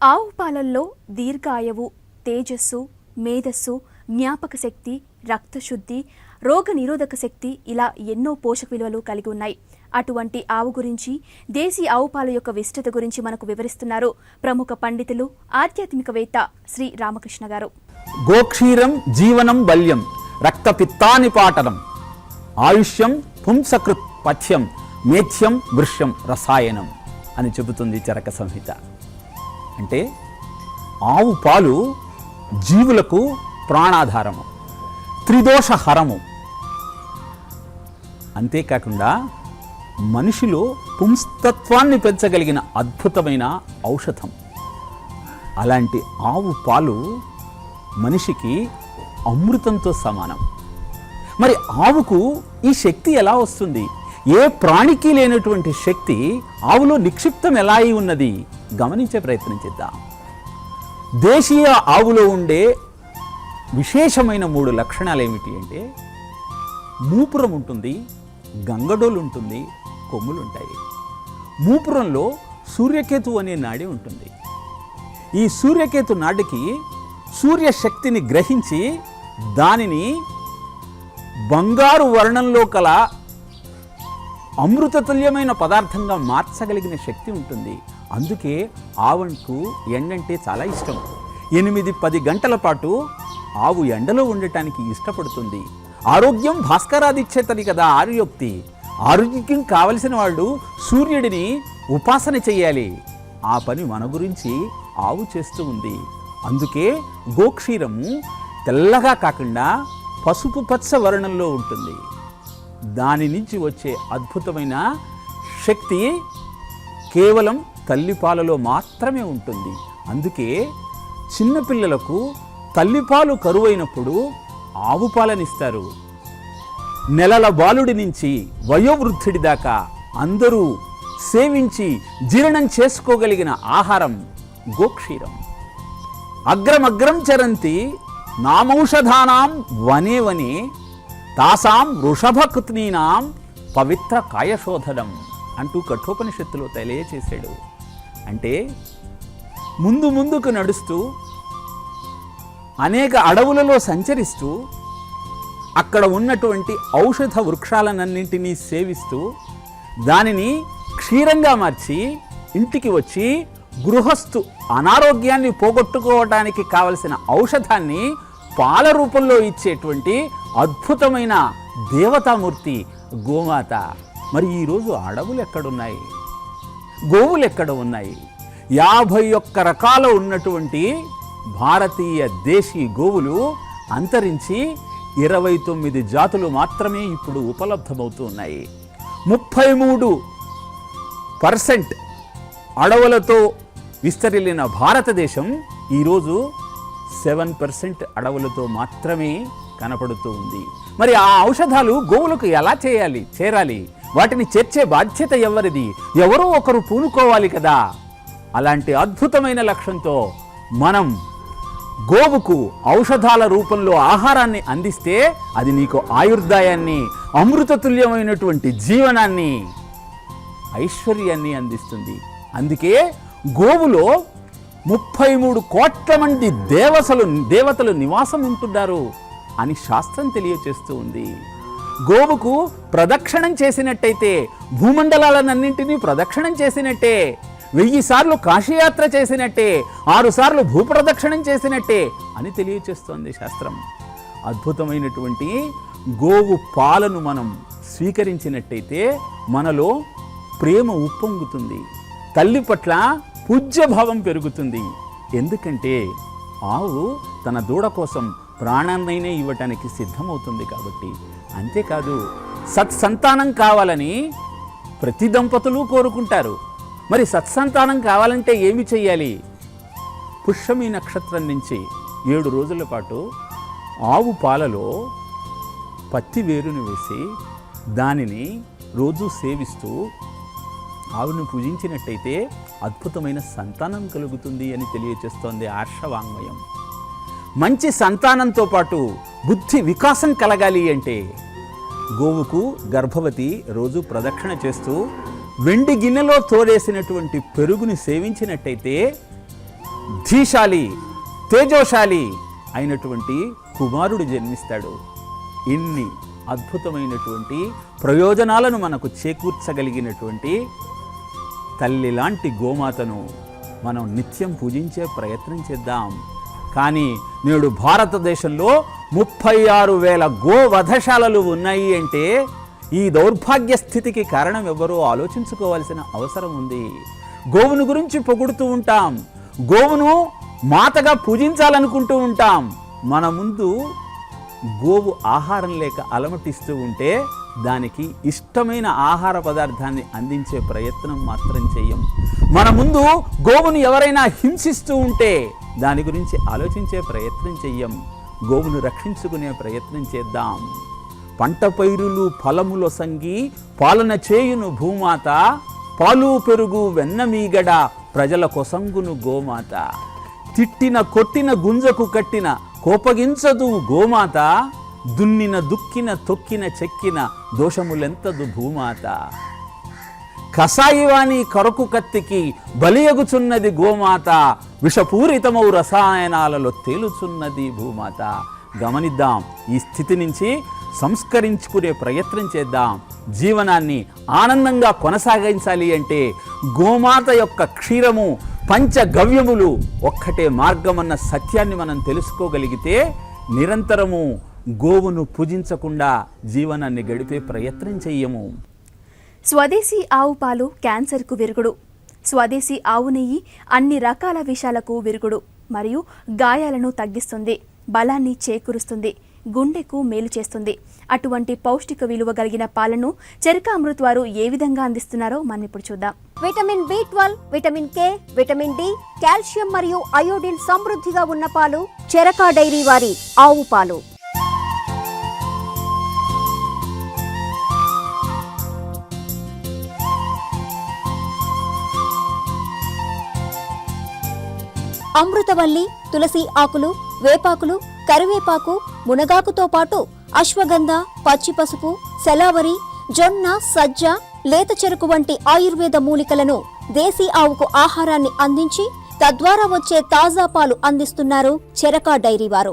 ఆవు పాలల్లో దీర్ఘాయువు, తేజస్సు, మేధస్సు, జ్ఞాపక శక్తి, రక్తశుద్ధి, రోగ నిరోధక శక్తి ఇలా ఎన్నో పోషక విలువలు కలిగి ఉన్నాయి. అటువంటి ఆవు గురించి, దేశీ ఆవు పాల యొక్క విశిష్టత గురించి మనకు వివరిస్తున్నారు ప్రముఖ పండితులు, ఆధ్యాత్మికవేత్త శ్రీ రామకృష్ణ గారు. గోక్షీరం జీవనం బల్యం రక్తపిత్తానిపాటనం ఆయుష్యం పుంసకృత్ పథ్యం మేథ్యం వృష్యం రసాయనం అని చెబుతుంది చరక సంహిత. అంటే ఆవు పాలు జీవులకు ప్రాణాధారము, త్రిదోషహరము. అంతేకాకుండా మనిషిలో పుంస్తత్వాన్ని పెంచగలిగిన అద్భుతమైన ఔషధం. అలాంటి ఆవు పాలు మనిషికి అమృతంతో సమానం. మరి ఆవుకు ఈ శక్తి ఎలా వస్తుంది? ఏ ప్రాణికి లేనటువంటి శక్తి ఆవులో నిక్షిప్తం ఎలా అయి ఉన్నది గమనించే ప్రయత్నం చేద్దాం. దేశీయ ఆవులో ఉండే విశేషమైన 3 లక్షణాలు ఏమిటి అంటే, మూపురం ఉంటుంది, గంగడోలు ఉంటుంది, కొమ్ములు ఉంటాయి. మూపురంలో సూర్యకేతు అనే నాడి ఉంటుంది. ఈ సూర్యకేతు నాడికి సూర్యశక్తిని గ్రహించి దానిని బంగారు వర్ణంలో కల అమృతతుల్యమైన పదార్థంగా మార్చగలిగిన శక్తి ఉంటుంది. అందుకే ఆవుకు ఎండంటే చాలా ఇష్టం. 8-10 గంటల పాటు ఆవు ఎండలో ఉండటానికి ఇష్టపడుతుంది. ఆరోగ్యం భాస్కరాదిచ్చేతని కదా ఆర్యోక్తి. ఆరోగ్యం కావలసిన వాళ్ళు సూర్యుడిని ఉపాసన చెయ్యాలి. ఆ పని మన గురించి ఆవు చేస్తూ ఉంది. అందుకే గోక్షీరము తెల్లగా కాకుండా పసుపు పచ్చ వర్ణంలో ఉంటుంది. దాని నుంచి వచ్చే అద్భుతమైన శక్తి కేవలం తల్లిపాలలో మాత్రమే ఉంటుంది. అందుకే చిన్నపిల్లలకు తల్లిపాలు కరువైనప్పుడు ఆవు పాలనిస్తారు. నెలల బాలుడి నుంచి వయోవృద్ధుడి దాకా అందరూ సేవించి జీర్ణం చేసుకోగలిగిన ఆహారం గోక్షీరం. అగ్రమగ్రం చరంతి నామౌషధానాం వనే వనే తాసాం వృషభకృత్నీనాం పవిత్ర కాయశోధనం అంటూ కఠోపనిషత్తులో తెలియచేశాడు. అంటే ముందుకు నడుస్తూ అనేక అడవులలో సంచరిస్తూ అక్కడ ఉన్నటువంటి ఔషధ వృక్షాలన్నింటినీ సేవిస్తూ దానిని క్షీరంగా మార్చి ఇంటికి వచ్చి గృహస్థు అనారోగ్యాన్ని పోగొట్టుకోవడానికి కావలసిన ఔషధాన్ని పాల రూపంలో ఇచ్చేటువంటి అద్భుతమైన దేవతామూర్తి గోమాత. మరి ఈరోజు అడవులు ఎక్కడున్నాయి? గోవులు ఎక్కడ ఉన్నాయి? 51 రకాల ఉన్నటువంటి భారతీయ దేశీ గోవులు అంతరించి 29 జాతులు మాత్రమే ఇప్పుడు ఉపలబ్ధమవుతూ ఉన్నాయి. 33% అడవులతో విస్తరిల్లిన భారతదేశం ఈరోజు 7% అడవులతో మాత్రమే కనపడుతూ ఉంది. మరి ఆ ఔషధాలు గోవులకు ఎలా చేరాలి? వాటిని చేర్చే బాధ్యత ఎవరిది? ఎవరో ఒకరు పూనుకోవాలి కదా. అలాంటి అద్భుతమైన లక్ష్యంతో మనం గోవుకు ఔషధాల రూపంలో ఆహారాన్ని అందిస్తే అది నీకు ఆయుర్దాయాన్ని, అమృతతుల్యమైనటువంటి జీవనాన్ని, ఐశ్వర్యాన్ని అందిస్తుంది. అందుకే గోవులో 33 కోట్ల మంది దేవతలు నివాసం ఉంటున్నారు అని శాస్త్రం తెలియచేస్తూ ఉంది. గోవుకు ప్రదక్షిణం చేసినట్టయితే భూమండలాలన్నింటినీ ప్రదక్షిణం చేసినట్టే, 1000 సార్లు కాశీయాత్ర చేసినట్టే, 6 సార్లు భూప్రదక్షిణం చేసినట్టే అని తెలియచేస్తోంది శాస్త్రం. అద్భుతమైనటువంటి గోవు పాలను మనం స్వీకరించినట్టయితే మనలో ప్రేమ ఉప్పొంగుతుంది, తల్లి పట్ల పూజ్యభావం పెరుగుతుంది. ఎందుకంటే ఆవు తన దూడ కోసం ప్రాణాన్నైనా ఇవ్వటానికి సిద్ధమవుతుంది కాబట్టి. అంతేకాదు, సత్సంతానం కావాలని ప్రతి దంపతులు కోరుకుంటారు. మరి సత్సంతానం కావాలంటే ఏమి చెయ్యాలి? పుష్యమి నక్షత్రం నుంచి 7 రోజుల పాటు ఆవు పాలలో పత్తి వేరును వేసి దానిని రోజు సేవిస్తూ ఆవును పూజించినట్టయితే అద్భుతమైన సంతానం కలుగుతుంది అని తెలియచేస్తోంది ఆర్షవాంగ్మయం. మంచి సంతానంతో పాటు బుద్ధి వికాసం కలగాలి అంటే గోవుకు గర్భవతి రోజు ప్రదక్షిణ చేస్తూ వెండి గిన్నెలో తోడేసినటువంటి పెరుగుని సేవించినట్టయితే ధీశాలి తేజోశాలి అయినటువంటి కుమారుడు జన్మిస్తాడు. ఇన్ని అద్భుతమైనటువంటి ప్రయోజనాలను మనకు చేకూర్చగలిగినటువంటి తల్లి లాంటి గోమాతను మనం నిత్యం పూజించే ప్రయత్నం చేద్దాం. కానీ నేడు భారతదేశంలో 36,000 గోవధశాలలు ఉన్నాయి అంటే ఈ దౌర్భాగ్య స్థితికి కారణం ఎవరో ఆలోచించుకోవాల్సిన అవసరం ఉంది. గోవును గురించి పొగుడుతూ ఉంటాం, గోవును మాతగా పూజించాలనుకుంటూ ఉంటాం. మన ముందు గోవు ఆహారం లేక అలమటిస్తూ ఉంటే దానికి ఇష్టమైన ఆహార పదార్థాన్ని అందించే ప్రయత్నం మాత్రం చెయ్యం. మన ముందు గోవును ఎవరైనా హింసిస్తూ ఉంటే దాని గురించి ఆలోచించే ప్రయత్నం చెయ్యం. గోవును రక్షించుకునే ప్రయత్నం చేద్దాం. పంట పైరులు ఫలముల సంగి పాలన చేయును భూమాత, పాలు పెరుగు వెన్నమీగడ ప్రజల కొసంగును గోమాత. తిట్టిన కొట్టిన గుంజకు కట్టిన కోపగించదు గోమాత, దున్నిన దుక్కిన తొక్కిన చెక్కిన దోషములెంతదు భూమాత. కసాయివాణి కరకు కత్తికి బలియగుచున్నది గోమాత, విషపూరితమౌ రసాయనాలలో తేలుచున్నది భూమాత. గమనిద్దాం, ఈ స్థితి నుంచి సంస్కరించుకునే ప్రయత్నం చేద్దాం. జీవనాన్ని ఆనందంగా కొనసాగించాలి అంటే గోమాత యొక్క క్షీరము పంచగవ్యములు ఒక్కటే మార్గమన్న సత్యాన్ని మనం తెలుసుకోగలిగితే నిరంతరము గోవును పూజించకుండా జీవనాన్ని గడిపే ప్రయత్నం చెయ్యము. స్వదేశీ ఆవు పాలు క్యాన్సర్కు విరుగుడు. స్వదేశీ ఆవు నెయ్యి అన్ని రకాల విషాలకు విరుగుడు మరియు గాయాలను తగ్గిస్తుంది, బలాన్ని చేకూరుస్తుంది, గుండెకు మేలు చేస్తుంది. అటువంటి పౌష్టిక విలువ కలిగిన పాలను చెరక అమృత్ వారు ఏ విధంగా అందిస్తున్నారో మనం ఇప్పుడు చూద్దాం. Vitamin B12, vitamin K, vitamin D, calcium మరియు అయోడిన్ సమృద్ధిగా ఉన్న పాలు చెరక డైరీ వారి ఆవు పాలు. అమృతవల్లి, తులసి ఆకులు, వేపాకులు, కరివేపాకు, మునగాకుతో పాటు అశ్వగంధ, పచ్చి పసుపు, సెలావరి, జొన్న, సజ్జ, లేత చెరుకు వంటి ఆయుర్వేద మూలికలను దేశీ ఆవుకు ఆహారాన్ని అందించి తద్వారా వచ్చే తాజా పాలు అందిస్తున్నారు చెరక డైరీ వారు.